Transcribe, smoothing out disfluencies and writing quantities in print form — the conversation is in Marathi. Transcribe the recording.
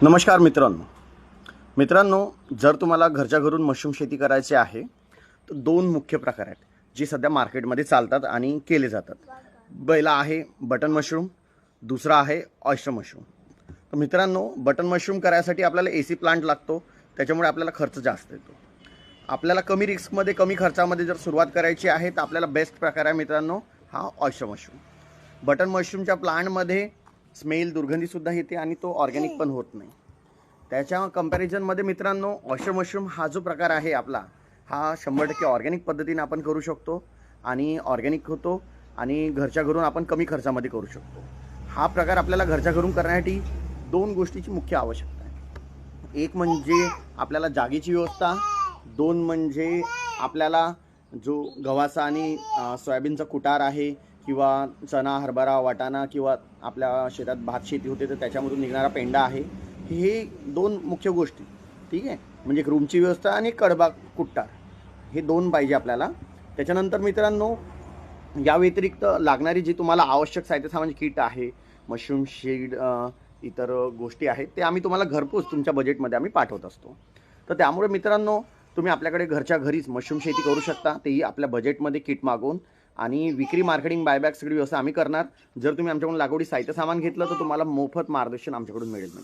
नमस्कार मित्रांनो, जर तुम्हाला घरच्या घरून मशरूम शेती करायची आहे तर दोन मुख्य प्रकार आहेत जी सध्या मार्केटमध्ये चालतात आणि केले जातात. पहिला आहे बटन मशरूम, दुसरा आहे ऑयस्टर मशरूम. तर मित्रांनो, बटन मशरूम करायसाठी आपल्याला एसी प्लांट लागतो, त्याच्यामुळे आपल्याला खर्च जास्त येतो. आपल्याला कमी रिस्कमध्ये कमी खर्चामध्ये जर सुरुवात करायची आहे तर आपल्याला बेस्ट प्रकार आहे मित्रांनो हा ऑयस्टर मशरूम. बटन मशरूमच्या प्लांटमध्ये स्मेल दुर्गंधीसुद्धा येते आणि तो ऑर्गॅनिक पण होत नाही. त्याच्या कंपॅरिझनमध्ये मित्रांनो ऑयस्टर मशरूम हा जो प्रकार आहे आपला हा 100% ऑर्गॅनिक पद्धतीने आपण करू शकतो आणि ऑर्गॅनिक होतो आणि घरच्या घरून आपण कमी खर्चामध्ये करू शकतो. हा प्रकार आपल्याला घरच्या घरून करण्यासाठी दोन गोष्टीची मुख्य आवश्यकता आहे. एक म्हणजे आपल्याला जागेची व्यवस्था, दोन म्हणजे आपल्याला जो गव्हाचा आणि सोयाबीनचा कुटार आहे किंवा चणा, हरभरा, वाटाणा किंवा आपल्या शेतात भात शेती होते तर त्याच्यामधून निघणारा पेंडा आहे. हे दोन मुख्य गोष्टी, ठीक आहे. म्हणजे एक रूमची व्यवस्था आणि कडबा कुट्टार, हे दोन पाहिजे आपल्याला. त्याच्यानंतर मित्रांनो, या व्यतिरिक्त लागणारी जी तुम्हाला आवश्यक साहित्य सामान किट आहे, मशरूम शीड, इतर गोष्टी आहेत ते आम्ही तुम्हाला घरपोच तुमच्या बजेटमध्ये आम्ही पाठवत असतो. तर त्यामुळे मित्रांनो, तुम्ही आपल्याकडे घरच्या घरीच मशरूम शेती करू शकता, तेही आपल्या बजेटमध्ये किट मागवून. आणि विक्री, मार्केटिंग, बायबॅक सगळी व्यवस्था आम्ही करणार. जर तुम्ही आमच्याकडून लागवडी साहित्य सामान घेतलं तर तुम्हाला मोफत मार्गदर्शन आमच्याकडून मिळेल.